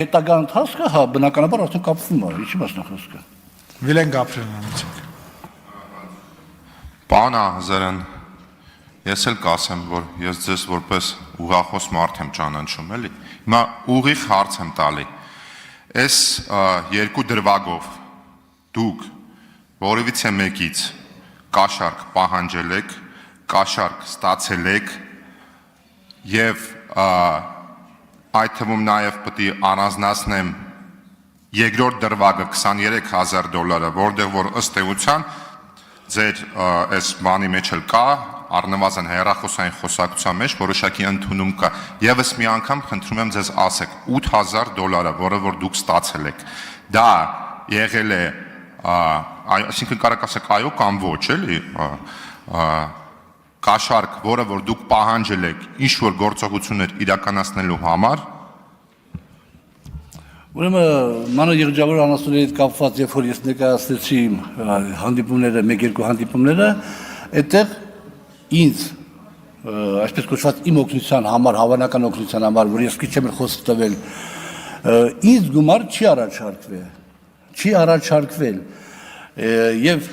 Հետագա ընթացքը, հա, բնականաբար արդեն կապվում է, ինչի մասն է խոսքը։ Վիլեն Գաբրելյանը։ Պարոն Ահազարյան, ես էլ կասեմ, որ ես ձեզ որպես ուղղախոս մարդ եմ ճանաչում, էլի։ Հիմա ուղիղ հարց եմ տալի։ Այս երկու դրվագով դուք որևիցե մեկից կաշառք պահանջել եք, կաշառք ստացել եք եւ այդ թվում նաև պետք է առանձնացնեմ երկրորդ դրվագը $23,000, որտեղ որ ըստ էության ձեր այս բանի մեջ էլ կա, առնվազն հեռախոսային խոսակցության մեջ որոշակի ընդունում կա։ Եվս մի անգամ խնդրում եմ ձեզ ասեք $8,000, որը որ դուք ստացել եք։ Դա եղել է, այսինքն կարող ասեք այո կամ ոչ, էլի, կաշառք, որը որ դուք պահանջել եք ինչ-որ գործողություններ իրականացնելու համար։ Ուրեմն մանր երջավոր անասունների հետ կապված, երբ որ ես ներկայացրեցի հանդիպումները, մեկ-երկու հանդիպումները, այդտեղ ինձ, այսպես կոչված իմ օգնության համար, հավանական օգնության համար, որ ես քիչ եմ խոսք տվել, ինձ գումար չի առաջարկվել, եւ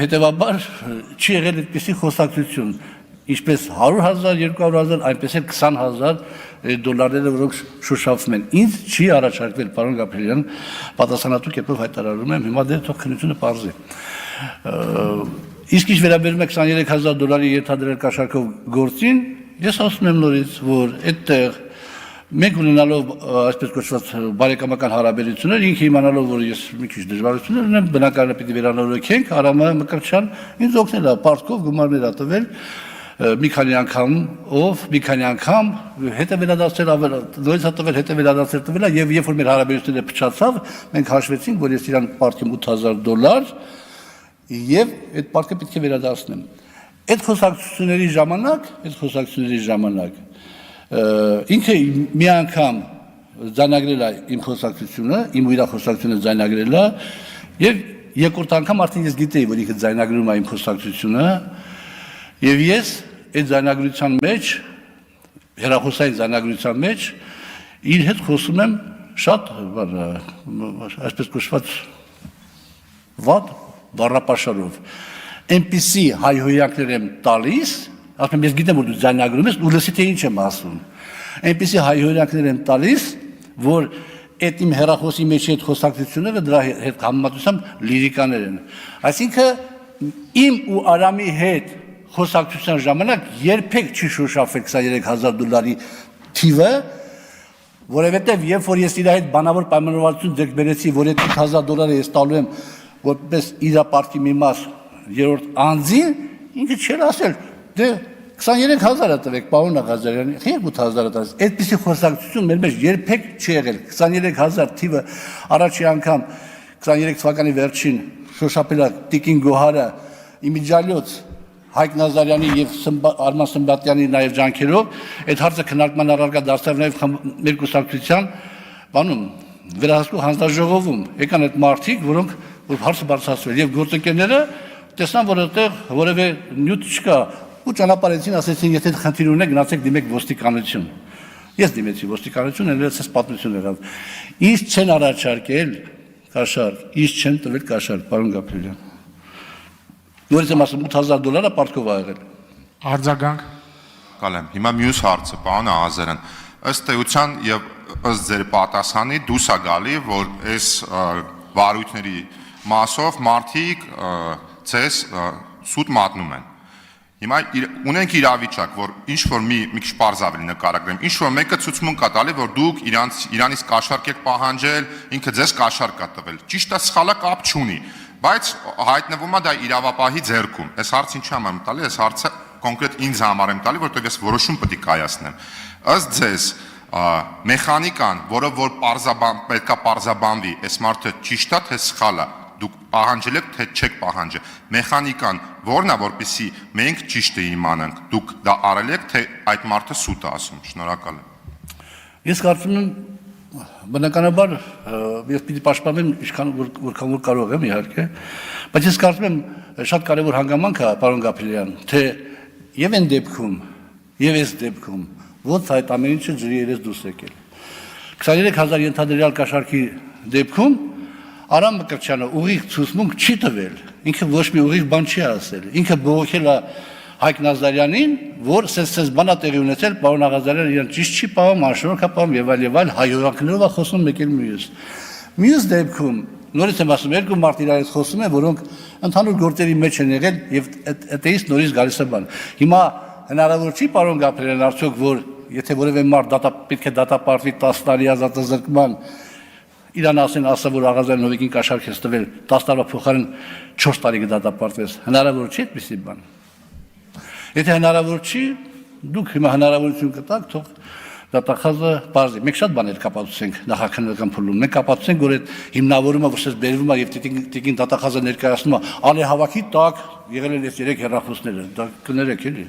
հետեւաբար չի եղել այդպիսի խոսակցություն, ինչպես $100,000, $200,000, այնպես էլ $20,000, որոնք շոշափվում են։ Ինձ չի առաջարկվել, պարոն Գաբրելյան, պատասխանատու կերպով հայտարարում եմ, հիմա դեռ թող քննությունը պարզի։ Իսկ ինչ վերաբերում է $23,000 ենթադրել կաշառքով գործին, ես ասում եմ նորից, որ այդտեղ մենք ունենալով այսպես կոչված բարեկամական հարաբերություններ, ինքը իմանալով, որ ես մի քիչ դժվարություններ ունեմ, բնականաբար պիտի վերանորոգենք, Արամը Մկրտչյան ինձ օգնել է, պարտքով գումարներ ա տվել մի քանի անգամ հետը վերադարձել, նորից ա տվել, հետը վերադարձել տվել է, եւ երբ որ մեր հարաբերությունները փչացավ, մենք հաշվեցինք, որ ես իրան պարտքեմ $8,000 եւ այդ պարտքը պետք է վերադարձնեմ։ Այդ խոսակցությունների ժամանակ ինքը մի անգամ ձայնագրել է իմ խոսակցությունը, իմ իր խոսակցությունը ձայնագրել է եւ երկրորդ անգամ արդեն ես գիտեի, որ ինքը ձայնագրում է իմ խոսակցությունը եւ ես այդ ձայնագրության մեջ, հեռախոսային ձայնագրության մեջ իր հետ խոսում եմ շատ այսպես կոչված վատ բառապաշարով, այնպիսի հայհոյանքներ եմ տալիս, ասում եմ ես գիտեմ, որ դու ձայնագրում ես, ու լսի թե ինչ եմ ասում, այնպիսի հայհոյանքներ եմ տալիս, որ այդ իմ հեռախոսի մեջ այդ խոսակցությունները դրա հետ համեմատությամբ լիրիկաներ են։ Այսինքն իմ ու Արամի հետ խոսակցության ժամանակ երբեք չի շոշափվել $23,000 թիվը, որովհետև երբ որ ես իր հետ բանավոր պայմանավորվածություն ձեռք բերեցի, որ այդ $8,000 ես տալու եմ որպես իր պարտքի մի մաս երրորդ անձին, ինքը չէր ասել, դե 23,000 տվեք, պարոն Աղազարյան, եղեք 8,000 տալիս, այդպիսի խոսակցություն մեր մեջ երբեք չի եղել, 23,000 թիվը առաջի անգամ 23 թվականի վերջին շոշափել է Տիկին Գոհարը իմիջիալոց Հայկ Նազարյանի եւ Արման Սմբատյանի նաեւ ջանքերով, այդ հարցը քննարկման առարկա դարձավ նաեւ մեր կուսակցության բանում վերահսկու հանձնաժողովում եկան այդ մարդիկ, որոնք որ հարցը բարձրացվել եւ գործընկերները տեսան, որ այդտեղ որևէ նյութ չկա ու ճանապարհեցին, ասեցին, եթե խնդիր ունեք, գնացեք դիմեք ոստիկանություն։ Ես դիմեցի ոստիկանություն, այնպես պատմություն եղավ։ Ինչ չեն առաջարկել կաշառք, ինչ չեն տվել կաշառք, պարոն Գաբրելյան։ Նորից եմ ասում $8,000 պարտքով ա եղել։ Արձագանք։ Կալեմ, հիմա մյուս հարցը, պարոն Ահազարյան, ըստ էության եւ ըստ ձեր պատասխանի դուս ա գալի, որ այս վարույթների մասով մարդիկ ցես սուտ մատնում են։ Հիմա ունենք իրավիճակ, որ ինչ որ մի քիչ པարզ ավելի նկարագրեմ, ինչ որ մեկը ցուցմունք կա տալի, որ դուք իրանից կաշառք եք պահանջել, ինքը ձեզ կաշառք կա տվել։ Ճիշտ է, սխալը կապ չունի, բայց հայտնվում է դա իրավապահի ձեռքում։ Այս հարցը ինչի համար եմ տալի, այս հարցը կոնկրետ ինձ համար եմ տալի, որտեղ ես որոշում պետք է կայացնեմ։ Ըստ ձեզ մեխանիկան, որը որ պետքա պարզաբանվի, այս մարդը ճիշտ է, թե սխալ է, դուք պահանջել եք, թե չեք պահանջել։ Մեխանիկան որն է, որպեսզի մենք ճիշտ իմանանք, դուք դա արել եք, թե այդ մարդը սուտ է ասում։ Շնորհակալ եմ։ Ես կարծում եմ, բնականաբար ես պիտի պաշտպանեմ ինչքան որքան որ կարող եմ, իհարկե, բայց ես կարծում եմ շատ կարևոր հանգամանք է, պարոն Գաբրելյան, թե եւ այն դեպքում, եւ այս դեպքում ոնց այդ ամեն ինչը ջրի երես դուրս եկել։ 23000 ենթադրյալ կաշառքի դեպքում Արամ Մկրտչյանը ուղիղ ցուցմունք չի տվել, ինքը ոչ մի ուղիղ բան չի ասել, ինքը բողոքել է Հայկ Նազարյանին, որ սենց բանա տեղի ունեցել, պարոն Աղազարյանը իրեն ճիշտ չի պահում, անշնորհք է պահում եւ այլ հայհոյանքներով է խոսում մեկ էլ մյուս։ Մյուս դեպքում նորից եմ ասում, երկու մարդ իրարից խոսում են, որոնք ընդհանուր գործերի մեջ են եղել եւ այդտեղից նորից գալիս է բան։ Հիմա հնարավոր չի պարոն Գաբրելյան արդյոք որ եթե որևէ մարդ պետք է դատապարտվի 10 տարի ազատազրկման իրան ասա որ Աղազարյան Նովիկին կաշառք է տվել 10 տարվա փոխարեն 4 տարի կդատապարտվես հնարավոր չի այդպիսի բան եթե հնարավոր չի դուք հիմա հնարավորություն կտաք թող դատախազը բարձի մենք շատ բաներ կապացուցենք նախաքննական փուլում մենք կապացուցենք որ այդ հիմնավորումը որ ցես բերվում է եւ տիկին դատախազը ներկայացնում է անհավաքի տակ եղել են այս 3 հեռախոսները դա կներեք էլի